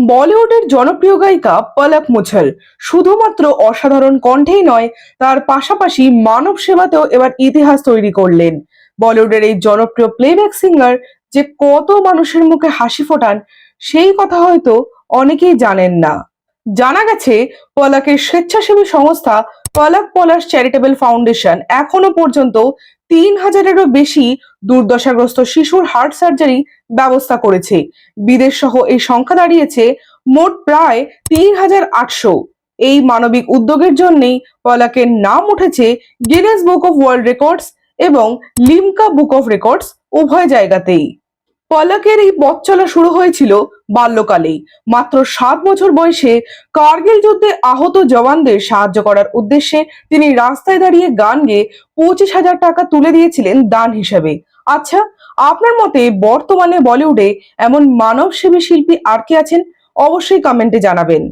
বলিউডের জনপ্রিয় গায়িকা পলক মুছল শুধুমাত্র অসাধারণ কণ্ঠেই নয়, তার পাশাপাশি মানব সেবাতেও এবার ইতিহাস তৈরি করলেন। বলিউডের এই জনপ্রিয় প্লেব্যাক সিঙ্গার যে কত মানুষের মুখে হাসি ফোটান, সেই কথা হয়তো অনেকেই জানেন না। জানা গেছে, পলকের স্বেচ্ছাসেবী সংস্থা পলক পলাশ চ্যারিটেবল ফাউন্ডেশন এখনো পর্যন্ত 3,000-এরও বেশি দুর্দশাগ্রস্ত শিশুর হার্ট সার্জারি ব্যবস্থা করেছে। বিদেশ সহ এই সংখ্যা দাঁড়িয়েছে মোট প্রায় 3,800। এই মানবিক উদ্যোগের জন্যই পলকের নাম উঠেছে Guinness book of world records এবং লিমকা বুক অফ রেকর্ডস, উভয় জায়গাতেই। পলকের এই পথ চলা শুরু হয়েছিল বাল্যকালেই। মাত্র 7 বছর বয়সে কার্গিল যুদ্ধে আহত জওয়ানদের সাহায্য করার উদ্দেশ্যে তিনি রাস্তায় দাঁড়িয়ে গান গেয়ে 25,000 টাকা তুলে দিয়েছিলেন দান হিসেবে। আচ্ছা, আপনার মতে বর্তমানে বলিউডে এমন মানবসেবী শিল্পী আর কে আছেন? অবশ্যই কমেন্টে জানাবেন।